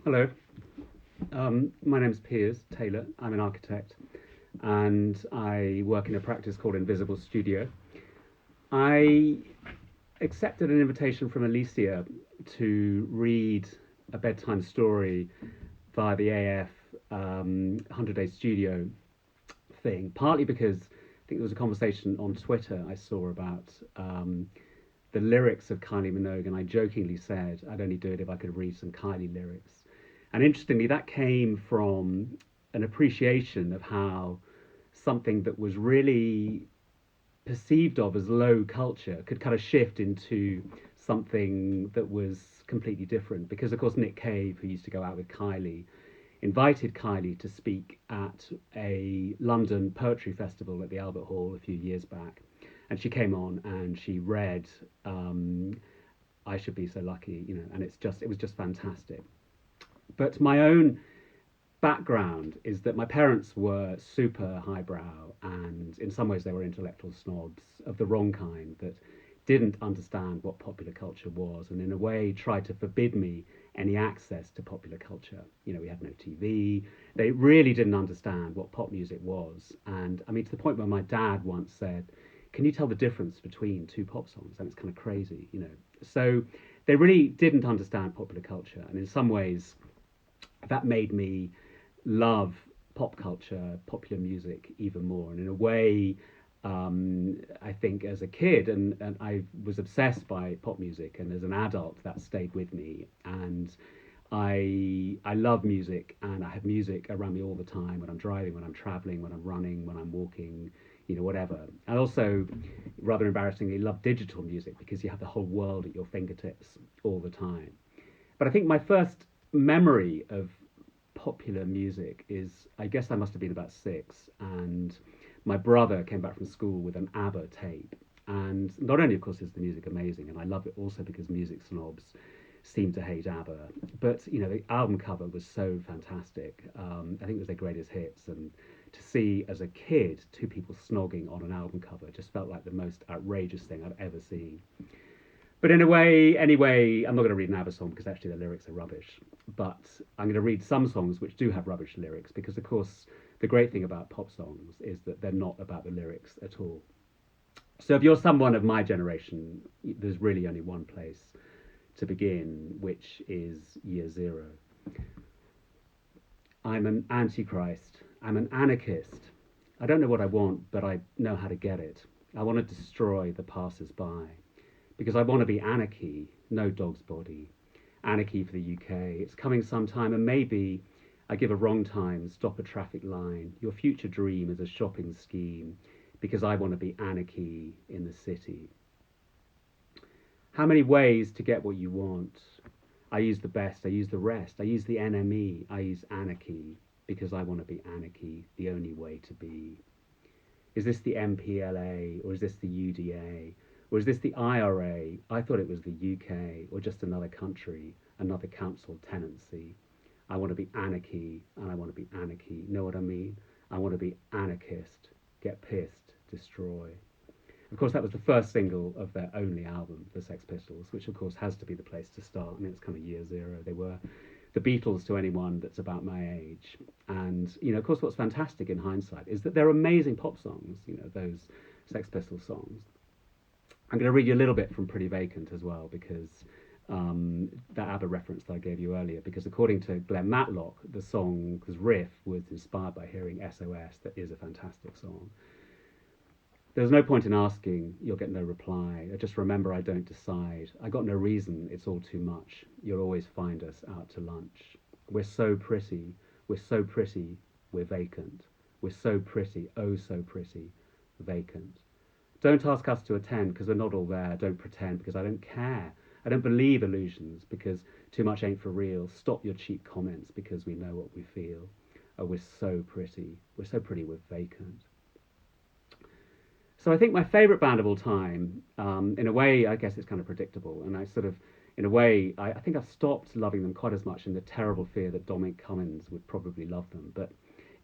Hello, my name is Piers Taylor. I'm an architect and I work in a practice called Invisible Studio. I accepted an invitation from Alicia to read a bedtime story via the AF 100 Day Studio thing, partly because I think there was a conversation on Twitter I saw about the lyrics of Kylie Minogue, and I jokingly said I'd only do it if I could read some Kylie lyrics. And interestingly, that came from an appreciation of how something that was really perceived of as low culture could kind of shift into something that was completely different. Because, of course, Nick Cave, who used to go out with Kylie, invited Kylie to speak at a London poetry festival at the Albert Hall a few years back. And she came on and she read I Should Be So Lucky, and it was just fantastic. But my own background is that my parents were super highbrow, and in some ways they were intellectual snobs of the wrong kind that didn't understand what popular culture was, and in a way tried to forbid me any access to popular culture. We had no TV. They really didn't understand what pop music was. And I mean, to the point where my dad once said, can you tell the difference between two pop songs? And it's kind of crazy. So they really didn't understand popular culture. And in some ways, that made me love pop culture, popular music even more. And in a way, I think as a kid, and I was obsessed by pop music, and as an adult, that stayed with me. And I love music, and I have music around me all the time when I'm driving, when I'm traveling, when I'm running, when I'm walking, whatever. I also, rather embarrassingly, love digital music because you have the whole world at your fingertips all the time. But I think my first memory of popular music is, I guess I must have been about 6, and my brother came back from school with an Abba tape. And not only, of course, is the music amazing, and I love it also because music snobs seem to hate Abba, but the album cover was so fantastic. I think it was their greatest hits, and to see as a kid two people snogging on an album cover just felt like the most outrageous thing I've ever seen. But in a way, anyway, I'm not going to read an ABBA song because actually the lyrics are rubbish. But I'm going to read some songs which do have rubbish lyrics because, of course, the great thing about pop songs is that they're not about the lyrics at all. So if you're someone of my generation, there's really only one place to begin, which is year zero. I'm an antichrist. I'm an anarchist. I don't know what I want, but I know how to get it. I want to destroy the passers-by. Because I want to be anarchy, no dog's body. Anarchy for the UK. It's coming sometime, and maybe I give a wrong time, stop a traffic line. Your future dream is a shopping scheme, because I want to be anarchy in the city. How many ways to get what you want? I use the best, I use the rest, I use the NME, I use anarchy, because I want to be anarchy, the only way to be. Is this the MPLA, or is this the UDA? Or is this the IRA? I thought it was the UK, or just another country, another council tenancy. I want to be anarchy, and I want to be anarchy. Know what I mean? I want to be anarchist, get pissed, destroy. Of course, that was the first single of their only album, the Sex Pistols, which of course has to be the place to start. I mean, it's kind of year zero. They were the Beatles to anyone that's about my age. And, of course, what's fantastic in hindsight is that they're amazing pop songs, those Sex Pistols songs. I'm going to read you a little bit from Pretty Vacant as well, because that ABBA reference that I gave you earlier, because according to Glenn Matlock, the song's riff was inspired by hearing SOS. That is a fantastic song. There's no point in asking, you'll get no reply. Just remember, I don't decide. I got no reason, it's all too much. You'll always find us out to lunch. We're so pretty, we're vacant. We're so pretty, oh so pretty, vacant. Don't ask us to attend because we're not all there. Don't pretend because I don't care. I don't believe illusions because too much ain't for real. Stop your cheap comments because we know what we feel. Oh, we're so pretty. We're so pretty, we're vacant. So I think my favourite band of all time, in a way, I guess it's kind of predictable. And I sort of, in a way, I think I've stopped loving them quite as much in the terrible fear that Dominic Cummings would probably love them. But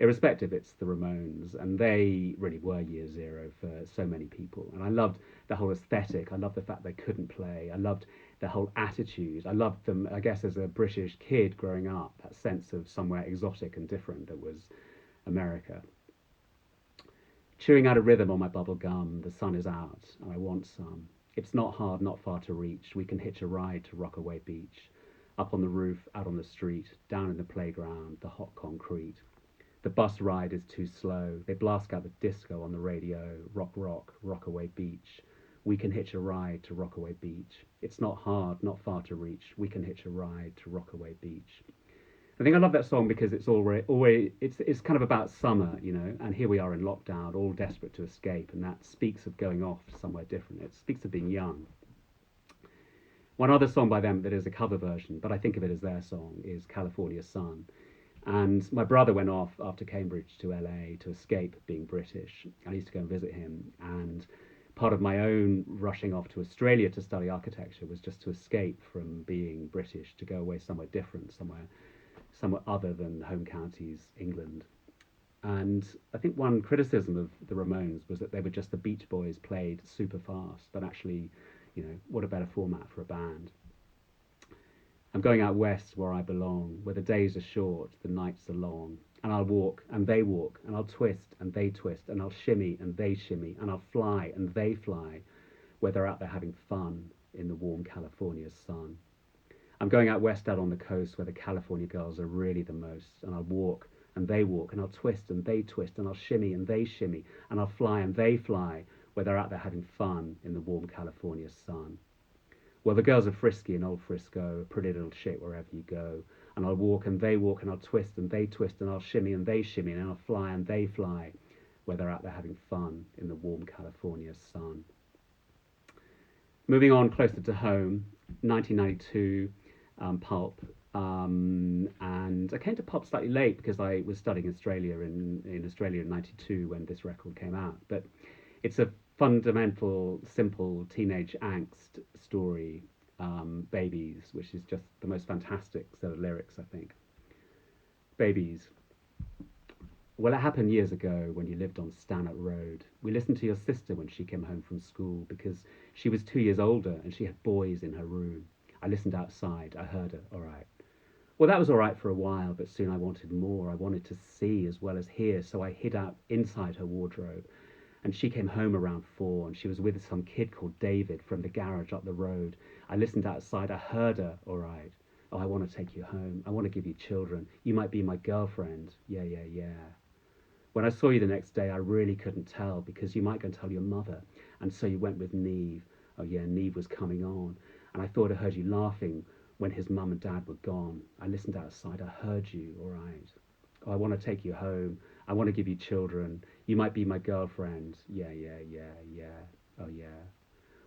irrespective, it's the Ramones, and they really were year zero for so many people. And I loved the whole aesthetic. I loved the fact they couldn't play. I loved the whole attitude. I loved them, I guess, as a British kid growing up, that sense of somewhere exotic and different that was America. Chewing out a rhythm on my bubble gum, the sun is out, and I want some. It's not hard, not far to reach. We can hitch a ride to Rockaway Beach. Up on the roof, out on the street, down in the playground, the hot concrete. The bus ride is too slow. They blast out the disco on the radio. Rock, rock, Rockaway Beach. We can hitch a ride to Rockaway Beach. It's not hard, not far to reach. We can hitch a ride to Rockaway Beach. I think I love that song because it's always it's kind of about summer, you know, and here we are in lockdown, all desperate to escape, and that speaks of going off somewhere different. It speaks of being young. One other song by them that is a cover version, but I think of it as their song, is California Sun. And my brother went off after Cambridge to LA to escape being British. I used to go and visit him, and part of my own rushing off to Australia to study architecture was just to escape from being British, to go away somewhere different, somewhere other than home counties, England. And I think one criticism of the Ramones was that they were just the Beach Boys played super fast, but actually, you know, what a better format for a band. I'm going out west where I belong, where the days are short, the nights are long, and I'll walk and they walk, and I'll twist and they twist, and I'll shimmy and they shimmy, and I'll fly and they fly, where they're out there having fun in the warm California sun. I'm going out west out on the coast where the California girls are really the most, and I'll walk and they walk, and I'll twist and they twist, and I'll shimmy and they shimmy, and I'll fly and they fly, where they're out there having fun in the warm California sun. Well, the girls are frisky in old Frisco, a pretty little shit wherever you go. And I'll walk and they walk, and I'll twist and they twist, and I'll shimmy and they shimmy, and I'll fly and they fly, where they're out there having fun in the warm California sun. Moving on closer to home, 1992, Pulp. And I came to Pulp slightly late because I was studying Australia in Australia in 92 when this record came out. But it's a fundamental, simple teenage angst story, Babies, which is just the most fantastic set of lyrics, I think. Babies. Well, it happened years ago when you lived on Stanhope Road. We listened to your sister when she came home from school because she was 2 years older and she had boys in her room. I listened outside. I heard her. All right. Well, that was all right for a while, but soon I wanted more. I wanted to see as well as hear, so I hid out inside her wardrobe. And she came home around 4, and she was with some kid called David from the garage up the road. I listened outside. I heard her. All right. Oh, I want to take you home. I want to give you children. You might be my girlfriend. Yeah, yeah, yeah. When I saw you the next day, I really couldn't tell because you might go and tell your mother. And so you went with Neve. Oh, yeah, Neve was coming on. And I thought I heard you laughing when his mum and dad were gone. I listened outside. I heard you. All right. Oh, I want to take you home. I want to give you children. You might be my girlfriend. Yeah, yeah, yeah, yeah. Oh, yeah.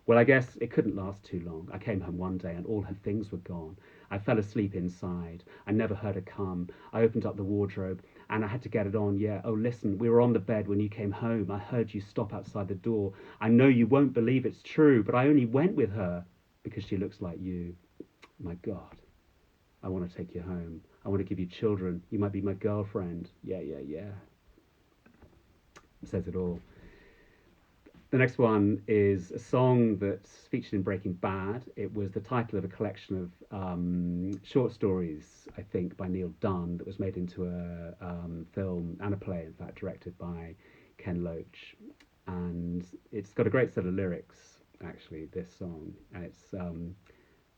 Well, I guess it couldn't last too long. I came home one day and all her things were gone. I fell asleep inside. I never heard her come. I opened up the wardrobe and I had to get it on. Yeah. Oh, listen, we were on the bed when you came home. I heard you stop outside the door. I know you won't believe it's true, but I only went with her because she looks like you. My God. I want to take you home. I want to give you children. You might be my girlfriend. Yeah, yeah, yeah. Says it all. The next one is a song that's featured in Breaking Bad. It was the title of a collection of short stories, I think, by Neil Dunn that was made into a film and a play, in fact, directed by Ken Loach. And it's got a great set of lyrics, actually, this song. And it's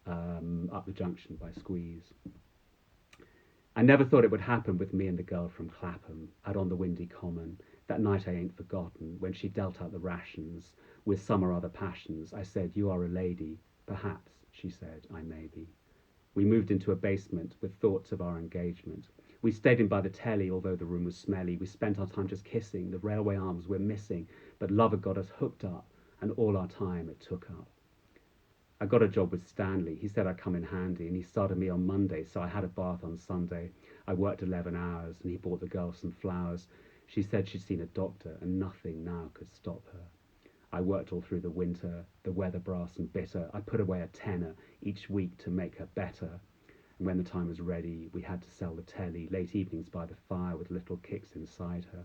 Up the Junction by Squeeze. I never thought it would happen with me and the girl from Clapham out on the windy common. That night I ain't forgotten, when she dealt out the rations with some or other passions. I said, you are a lady. Perhaps, she said, I may be. We moved into a basement with thoughts of our engagement. We stayed in by the telly, although the room was smelly. We spent our time just kissing. The railway arms were missing, but love had got us hooked up, and all our time it took up. I got a job with Stanley. He said I'd come in handy, and he started me on Monday, so I had a bath on Sunday. I worked 11 hours, and he bought the girl some flowers. She said she'd seen a doctor, and nothing now could stop her. I worked all through the winter, the weather brass and bitter. I put away a tenner each week to make her better. And when the time was ready, we had to sell the telly, late evenings by the fire with little kicks inside her.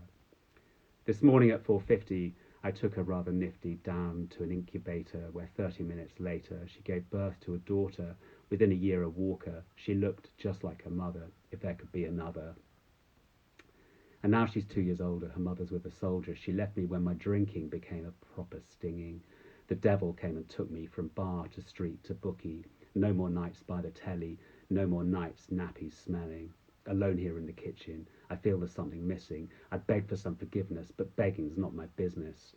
This morning at 4:50, I took her rather nifty down to an incubator where 30 minutes later she gave birth to a daughter. Within a year a walker. She looked just like her mother, if there could be another. And now she's 2 years older. Her mother's with a soldier. She left me when my drinking became a proper stinging. The devil came and took me from bar to street to bookie. No more nights by the telly. No more nights nappies smelling. Alone here in the kitchen. I feel there's something missing. I beg for some forgiveness, but begging's not my business.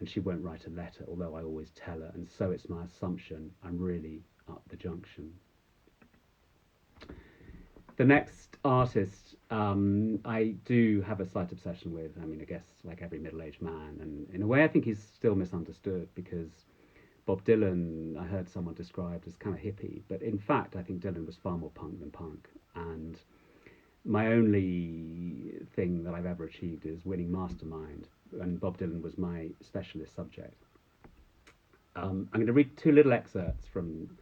And she won't write a letter, although I always tell her. And so it's my assumption I'm really up the junction. The next artist I do have a slight obsession with. I mean, I guess like every middle-aged man. And in a way, I think he's still misunderstood because Bob Dylan, I heard someone described as kind of hippie. But in fact, I think Dylan was far more punk than punk. And my only thing that I've ever achieved is winning Mastermind. And Bob Dylan was my specialist subject. I'm going to read two little excerpts from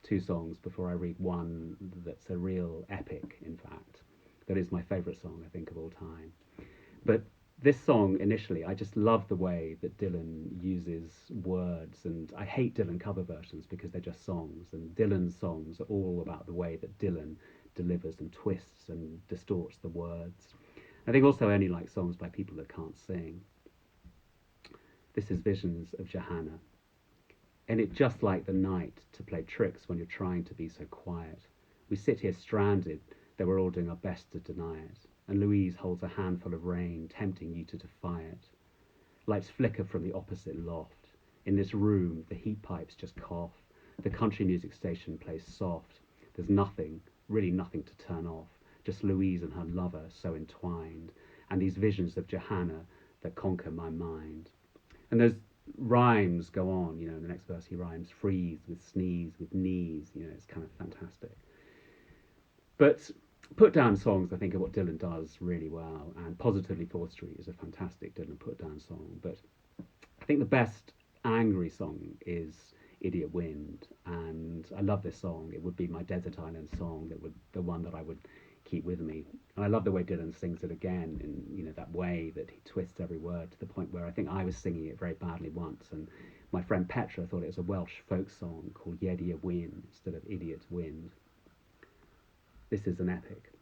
two songs before I read one that's a real epic, in fact. That is my favourite song, I think, of all time. But this song, initially, I just love the way that Dylan uses words, and I hate Dylan cover versions because they're just songs, and Dylan's songs are all about the way that Dylan delivers and twists and distorts the words. I think also I only like songs by people that can't sing. This is Visions of Johanna. And it just like the night to play tricks when you're trying to be so quiet. We sit here stranded, though we're all doing our best to deny it. And Louise holds a handful of rain, tempting you to defy it. Lights flicker from the opposite loft. In this room, the heat pipes just cough. The country music station plays soft. There's nothing, really nothing to turn off. Just Louise and her lover so entwined. And these visions of Johanna that conquer my mind. And there's rhymes go on, in the next verse he rhymes freeze with sneeze with knees, it's kind of fantastic. But put down songs, I think, are what Dylan does really well, and Positively 4th Street is a fantastic Dylan put down song. But I think the best angry song is Idiot Wind, and I love this song. It would be my Desert Island song, the one that I would keep with me. And I love the way Dylan sings it again in that way that he twists every word to the point where I think I was singing it very badly once, and my friend Petra thought it was a Welsh folk song called Idiot Wind instead of Idiot Wind. This is an epic.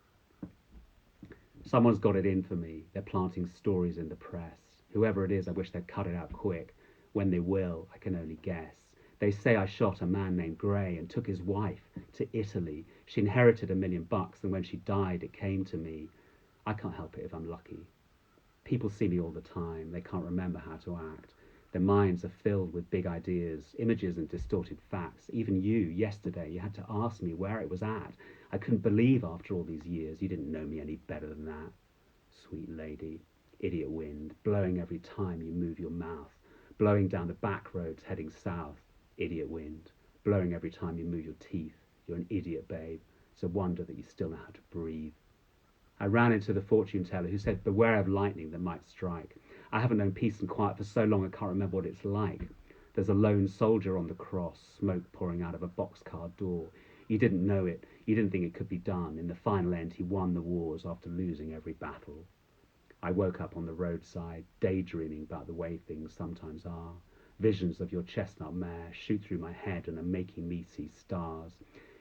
Someone's got it in for me. They're planting stories in the press. Whoever it is, I wish they'd cut it out quick. When they will, I can only guess. They say I shot a man named Gray and took his wife to Italy. She inherited $1 million, and when she died, it came to me. I can't help it if I'm lucky. People see me all the time. They can't remember how to act. Their minds are filled with big ideas, images and distorted facts. Even you, yesterday, you had to ask me where it was at. I couldn't believe after all these years you didn't know me any better than that. Sweet lady, idiot wind, blowing every time you move your mouth, blowing down the back roads heading south. Idiot wind, blowing every time you move your teeth. You're an idiot, babe. It's a wonder that you still know how to breathe. I ran into the fortune teller who said, beware of lightning that might strike. I haven't known peace and quiet for so long I can't remember what it's like. There's a lone soldier on the cross, smoke pouring out of a boxcar door. You didn't know it. You didn't think it could be done. In the final end, he won the wars after losing every battle. I woke up on the roadside, daydreaming about the way things sometimes are. Visions of your chestnut mare shoot through my head and are making me see stars.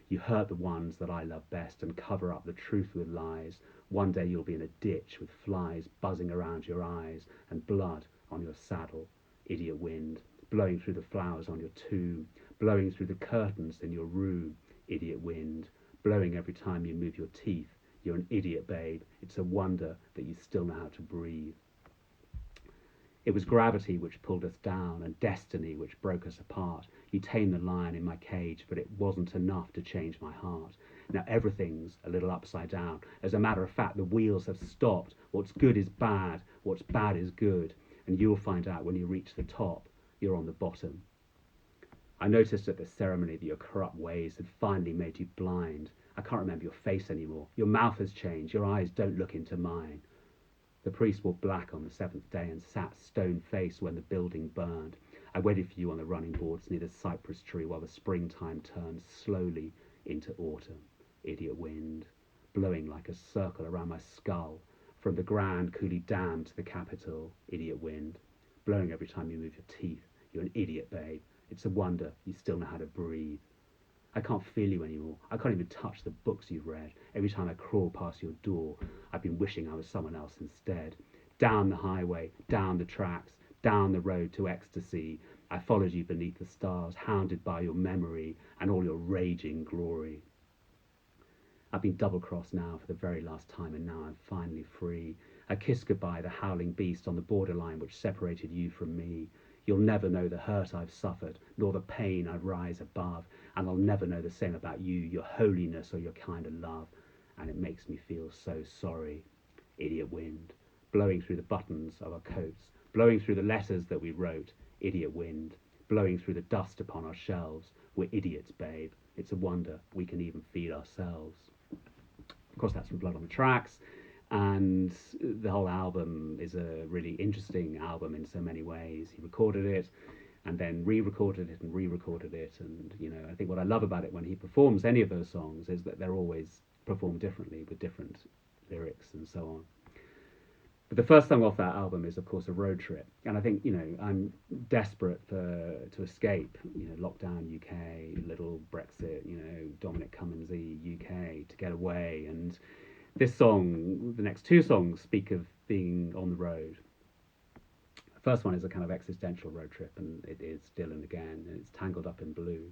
You hurt the ones that I love best and cover up the truth with lies. One day you'll be in a ditch with flies buzzing around your eyes and blood on your saddle. Idiot wind, blowing through the flowers on your tomb, blowing through the curtains in your room. Idiot wind, blowing every time you move your teeth. You're an idiot, babe. It's a wonder that you still know how to breathe. It was gravity which pulled us down and destiny which broke us apart. You tamed the lion in my cage, but it wasn't enough to change my heart. Now everything's a little upside down. As a matter of fact, the wheels have stopped. What's good is bad, what's bad is good. And you'll find out when you reach the top, you're on the bottom. I noticed at the ceremony that your corrupt ways had finally made you blind. I can't remember your face anymore. Your mouth has changed. Your eyes don't look into mine. The priest wore black on the 7th day and sat stone-faced when the building burned. I waited for you on the running boards near the cypress tree while the springtime turned slowly into autumn. idiot wind, blowing like a circle around my skull, from the Grand Coulee Dam to the Capitol, idiot wind, blowing every time you move your teeth. You're an idiot, babe. It's a wonder you still know how to breathe. I can't feel you anymore. I can't even touch the books you've read. Every time I crawl past your door, I've been wishing I was someone else instead. Down the highway, down the tracks, down the road to ecstasy, I followed you beneath the stars, hounded by your memory and all your raging glory. I've been double-crossed now for the very last time, and now I'm finally free. I kiss goodbye the howling beast on the borderline which separated you from me. You'll never know the hurt I've suffered, nor the pain I rise above, and I'll never know the same about you, your holiness or your kind of love. And it makes me feel so sorry. Idiot wind, blowing through the buttons of our coats, blowing through the letters that we wrote. Idiot wind, blowing through the dust upon our shelves. We're idiots, babe. It's a wonder we can even feed ourselves. Of course, that's from Blood on the Tracks, and the whole album is a really interesting album in so many ways. He recorded it and then re-recorded it and re-recorded it, and I think what I love about it when he performs any of those songs is that they're always performed differently with different lyrics and so on. But the first song off that album is, of course, A Road Trip, and I think I'm desperate to escape lockdown UK, little Brexit, Dominic Cummins-y UK, to get away. And this song, the next two songs, speak of being on the road. The first one is a kind of existential road trip, and it is Dylan again, and it's Tangled Up in Blue.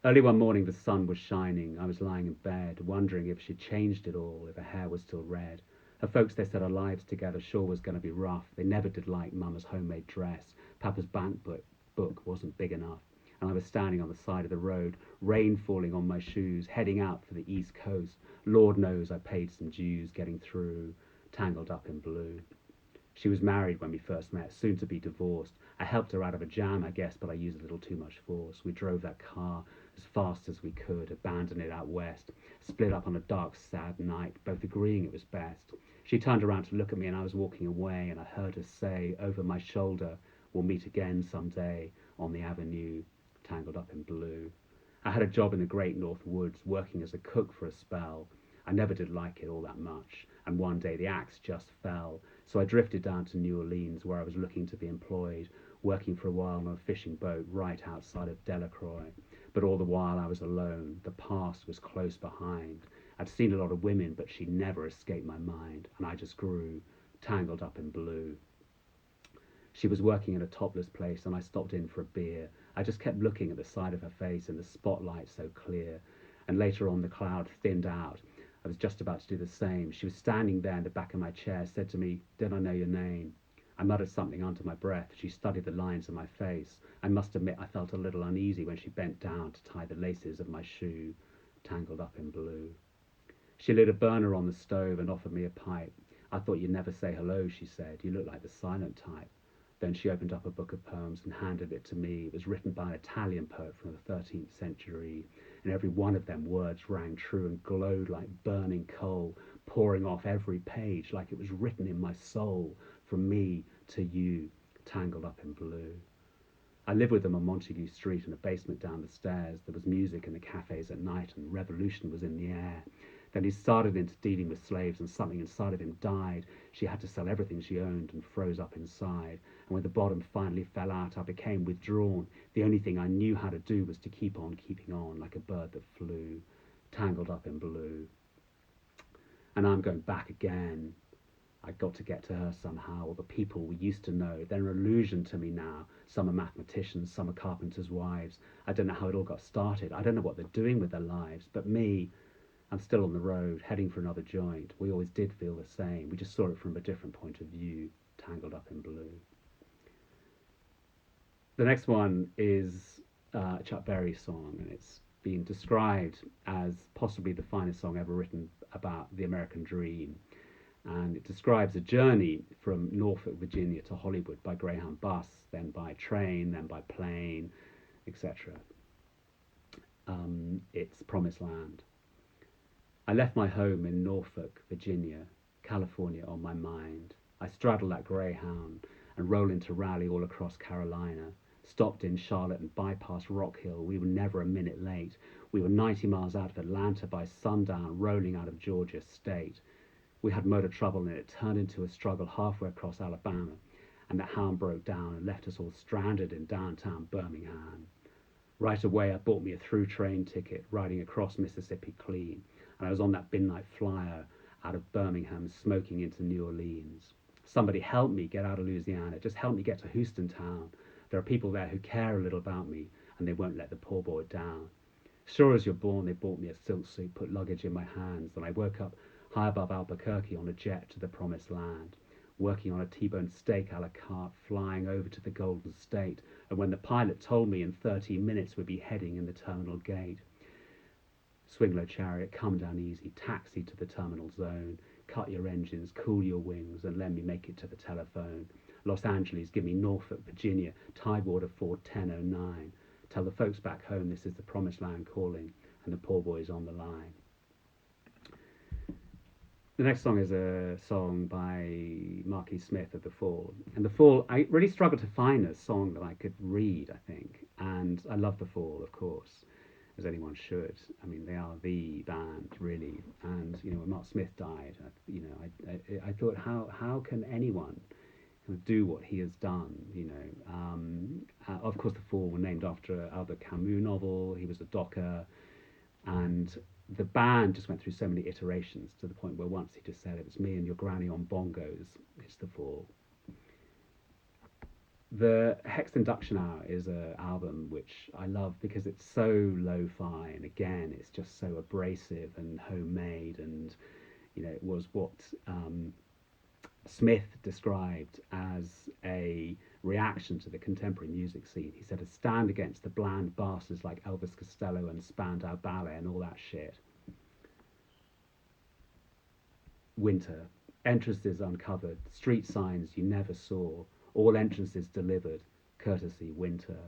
Early one morning the sun was shining. I was lying in bed, wondering if she'd changed it all, if her hair was still red. Her folks, they said our lives together sure was going to be rough. They never did like Mama's homemade dress. Papa's bank book wasn't big enough. And I was standing on the side of the road, rain falling on my shoes, heading out for the East Coast. Lord knows I paid some dues getting through, tangled up in blue. She was married when we first met, soon to be divorced. I helped her out of a jam, I guess, but I used a little too much force. We drove that car as fast as we could, abandoned it out west, split up on a dark, sad night, both agreeing it was best. She turned around to look at me and I was walking away, and I heard her say over my shoulder, we'll meet again someday on the avenue, tangled up in blue. I had a job in the Great North Woods, working as a cook for a spell. I never did like it all that much, and one day the axe just fell. So I drifted down to New Orleans, where I was looking to be employed, working for a while on a fishing boat right outside of Delacroix. But all the while I was alone. The past was close behind. I'd seen a lot of women, but she never escaped my mind, and I just grew tangled up in blue. She was working in a topless place, and I stopped in for a beer. I just kept looking at the side of her face in the spotlight so clear, and later on the cloud thinned out. I was just about to do the same. She was standing there in the back of my chair, said to me, "Did I know your name?" I muttered something under my breath. She studied the lines on my face. I must admit I felt a little uneasy when she bent down to tie the laces of my shoe, tangled up in blue. She lit a burner on the stove and offered me a pipe. "I thought you'd never say hello," she said. "You look like the silent type." Then she opened up a book of poems and handed it to me. It was written by an Italian poet from the 13th century, and every one of them words rang true and glowed like burning coal, pouring off every page like it was written in my soul, from me to you, tangled up in blue. I lived with them on Montague Street in a basement down the stairs. There was music in the cafes at night, and revolution was in the air. Then he started into dealing with slaves, and something inside of him died. She had to sell everything she owned and froze up inside. And when the bottom finally fell out, I became withdrawn. The only thing I knew how to do was to keep on keeping on, like a bird that flew, tangled up in blue. And I'm going back again. I got to get to her somehow, or the people we used to know. They're an illusion to me now. Some are mathematicians, some are carpenters' wives. I don't know how it all got started. I don't know what they're doing with their lives. But me, I'm still on the road, heading for another joint. We always did feel the same. We just saw it from a different point of view, tangled up in blue. The next one is a Chuck Berry song, and it's been described as possibly the finest song ever written about the American dream. And it describes a journey from Norfolk, Virginia to Hollywood by Greyhound bus, then by train, then by plane, etc. It's Promised Land. I left my home in Norfolk, Virginia, California on my mind. I straddle that Greyhound and roll into Raleigh all across Carolina. Stopped in Charlotte and bypassed Rock Hill. We were never a minute late. We were 90 miles out of Atlanta by sundown, rolling out of Georgia State. We had motor trouble and it turned into a struggle halfway across Alabama, and the hound broke down and left us all stranded in downtown Birmingham. Right away, I bought me a through train ticket riding across Mississippi clean, and I was on that midnight flyer out of Birmingham smoking into New Orleans. Somebody help me get out of Louisiana. Just help me get to Houstontown. There are people there who care a little about me, and they won't let the poor boy down. Sure as you're born, they bought me a silk suit, put luggage in my hands, and I woke up high above Albuquerque on a jet to the promised land, working on a T-bone steak a la carte, flying over to the Golden State, and when the pilot told me in 13 minutes we'd be heading in the terminal gate. Swing low chariot, come down easy, taxi to the terminal zone, cut your engines, cool your wings, and let me make it to the telephone. Los Angeles, give me Norfolk, Virginia, Tidewater 41009. Tell the folks back home this is the promised land calling, and the poor boy's on the line. The next song is a song by Marquis Smith of The Fall. And The Fall, I really struggled to find a song that I could read, I think. And I love The Fall, of course, as anyone should. I mean, they are the band, really. And, you know, when Mark Smith died, I thought, how can anyone do what he has done, you know? Of course, The Fall were named after an Albert Camus novel. He was a docker. And the band just went through so many iterations to the point where once he just said, it was me and your granny on bongos, it's The Fall. The Hex Induction Hour is an album which I love because it's so lo-fi, and again, it's just so abrasive and homemade, and, you know, it was what Smith described as a reaction to the contemporary music scene. He said, a stand against the bland bastards like Elvis Costello and Spandau Ballet and all that shit. Winter, entrances uncovered, street signs you never saw, all entrances delivered, courtesy Winter.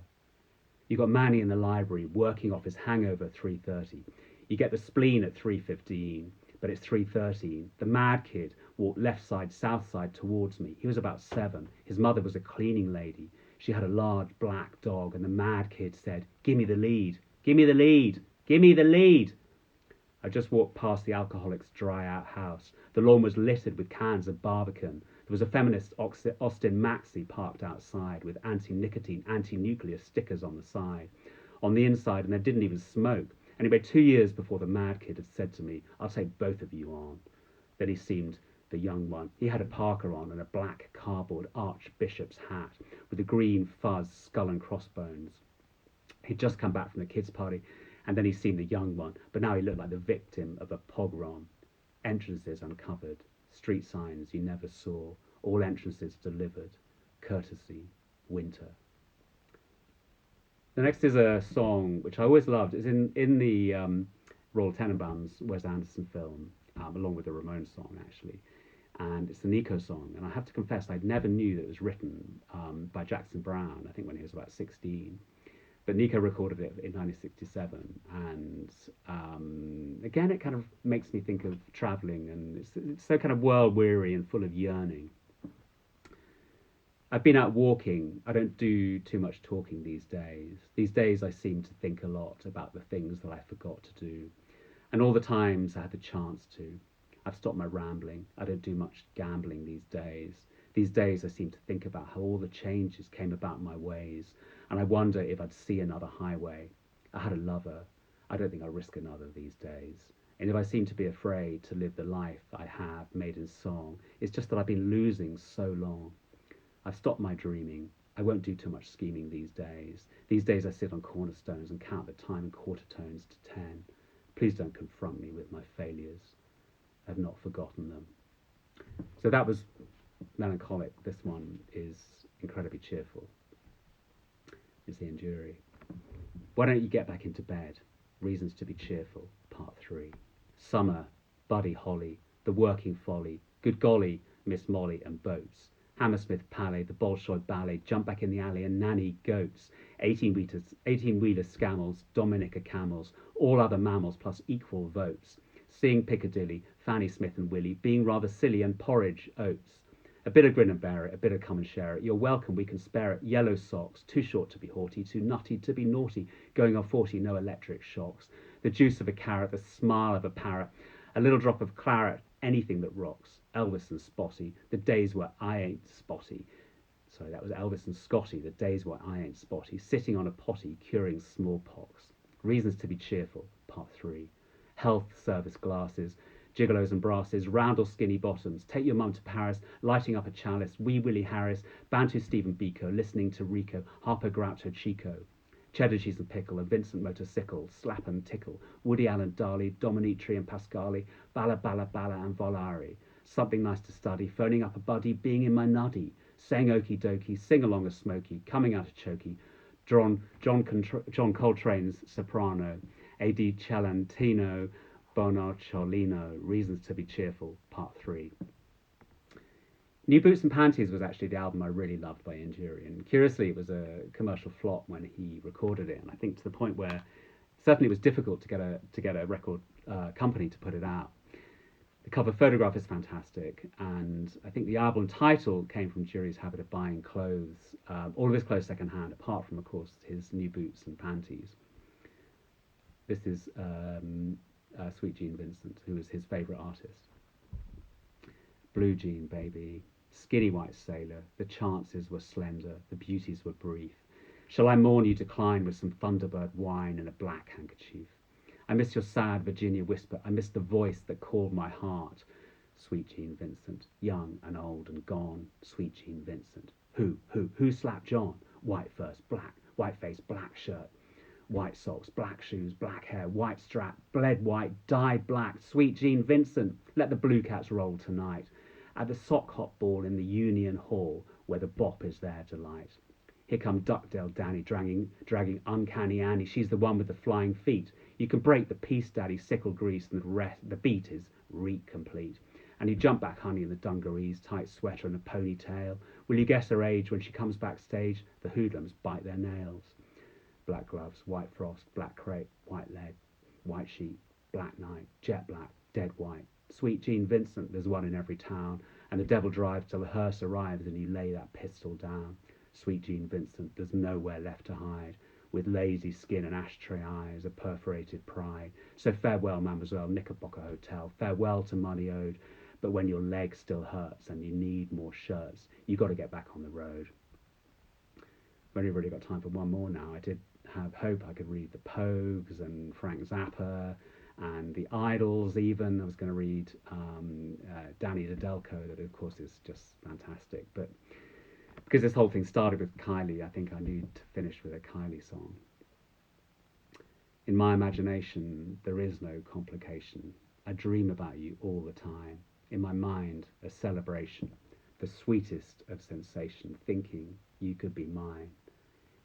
You got Manny in the library working off his hangover at 3:30. You get the spleen at 3:15, but it's 3:13. The mad kid walked left side, south side towards me. He was about 7. His mother was a cleaning lady. She had a large black dog, and the mad kid said, "Give me the lead, give me the lead, give me the lead." I just walked past the alcoholic's dry-out house. The lawn was littered with cans of Barbican. There was a feminist Austin Maxi parked outside with anti-nicotine, anti-nuclear stickers on the side. On the inside, and they didn't even smoke. Anyway, 2 years before the mad kid had said to me, "I'll take both of you on." Then he seemed the young one. He had a parka on and a black cardboard archbishop's hat with a green fuzz skull and crossbones. He'd just come back from the kids' party, and then he'd seen the young one, but now he looked like the victim of a pogrom. Entrances uncovered, street signs you never saw, all entrances delivered, courtesy Winter. The next is a song which I always loved. It's in the Royal Tenenbaums Wes Anderson film, along with the Ramones song, actually. And it's the Nico song. And I have to confess, I never knew that it was written by Jackson Browne, I think when he was about 16. But Nico recorded it in 1967. And again, it kind of makes me think of traveling. And it's so kind of world-weary and full of yearning. I've been out walking. I don't do too much talking these days. These days I seem to think a lot about the things that I forgot to do. And all the times I had the chance to. I've stopped my rambling. I don't do much gambling these days. These days I seem to think about how all the changes came about my ways. And I wonder if I'd see another highway. I had a lover. I don't think I'll risk another these days. And if I seem to be afraid to live the life I have made in song, it's just that I've been losing so long. I've stopped my dreaming. I won't do too much scheming these days. These days I sit on cornerstones and count the time in quarter tones to 10. Please don't confront me with my failures. I've not forgotten them. So that was melancholic. This one is incredibly cheerful. It's the Dury. Why don't you get back into bed? Reasons to be cheerful, part 3. Summer, Buddy Holly, the working folly, good golly, Miss Molly and boats. Hammersmith Palais, the Bolshoi Ballet, jump back in the alley and nanny goats, 18-wheeler scammels, Dominica camels, all other mammals plus equal votes, seeing Piccadilly, Fanny Smith and Willie, being rather silly and porridge oats. A bit of grin and bear it, a bit of come and share it, you're welcome, we can spare it, yellow socks, too short to be haughty, too nutty to be naughty, going on 40, no electric shocks. the juice of a carrot, the smile of a parrot, a little drop of claret, anything that rocks. Elvis and Spotty, the days where I ain't spotty. Sorry, that was Elvis and Scotty, the days where I ain't spotty, sitting on a potty, curing smallpox. Reasons to be cheerful, part 3. Health service glasses, gigolos and brasses, round or skinny bottoms, take your mum to Paris, lighting up a chalice, Wee Willie Harris, Bantu Stephen Biko, listening to Rico, Harper Groucho Chico, cheddar cheese and pickle, a Vincent motorcycle, slap and tickle, Woody Allen, Dali, Dominitri and Pascali, Balla Balla Balla and Volari, something nice to study, phoning up a buddy, being in my nuddy, saying okie dokie, sing along a smoky, coming out a chokey, John Coltrane's soprano, A.D. Celentino, Bonacciolino, Reasons to be Cheerful, part 3. New Boots and Panties was actually the album I really loved by Dury, and curiously it was a commercial flop when he recorded it, and I think to the point where certainly it was difficult to get a record company to put it out. The cover photograph is fantastic, and I think the album title came from Dury's habit of buying clothes, all of his clothes secondhand, apart from, of course, his new boots and panties. This is Sweet Jean Vincent, who was his favourite artist. Blue jean, baby, skinny white sailor, the chances were slender, the beauties were brief. Shall I mourn you decline with some Thunderbird wine and a black handkerchief? I miss your sad Virginia whisper. I miss the voice that called my heart. Sweet Jean Vincent, young and old and gone. Sweet Jean Vincent. Who slapped John? White first, black, white face, black shirt, white socks, black shoes, black hair, white strap, bled white, dyed black. Sweet Jean Vincent, let the blue cats roll tonight. At the sock hop ball in the Union Hall, where the bop is their delight. Here come Duckdale Danny, dragging Uncanny Annie. She's the one with the flying feet. You can break the piece, Daddy, sickle grease, and the beat is reek complete. And you jump back, honey, in the dungarees, tight sweater and a ponytail. Will you guess her age when she comes backstage? The hoodlums bite their nails. Black gloves, white frost, black crepe, white lead, white sheet, black night, jet black, dead white. Sweet Jean Vincent, there's one in every town. And the devil drives till the hearse arrives and you lay that pistol down. Sweet Jean Vincent, there's nowhere left to hide, with lazy skin and ashtray eyes, a perforated pride. So farewell, Mademoiselle Knickerbocker Hotel, farewell to money owed, but when your leg still hurts and you need more shirts, you got to get back on the road. I've only really got time for one more now. I did have hope I could read the Pogues and Frank Zappa and the Idols even. I was going to read Danny Delco, that of course is just fantastic, but because this whole thing started with Kylie, I think I need to finish with a Kylie song. In my imagination, there is no complication. I dream about you all the time. In my mind, a celebration, the sweetest of sensation, thinking you could be mine.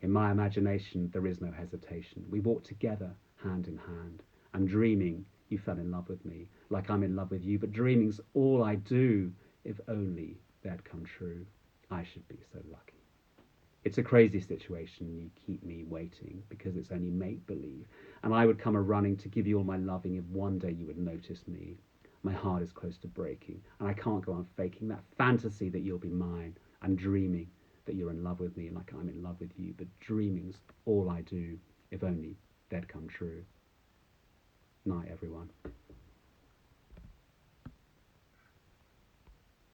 In my imagination, there is no hesitation. We walk together, hand in hand. I'm dreaming you fell in love with me, like I'm in love with you, but dreaming's all I do. If only that'd come true. I should be so lucky. It's a crazy situation, you keep me waiting, because it's only make-believe, and I would come a-running to give you all my loving if one day you would notice me. My heart is close to breaking, and I can't go on faking that fantasy that you'll be mine. I'm dreaming that you're in love with me like I'm in love with you, but dreaming's all I do, if only they'd come true. Night, everyone.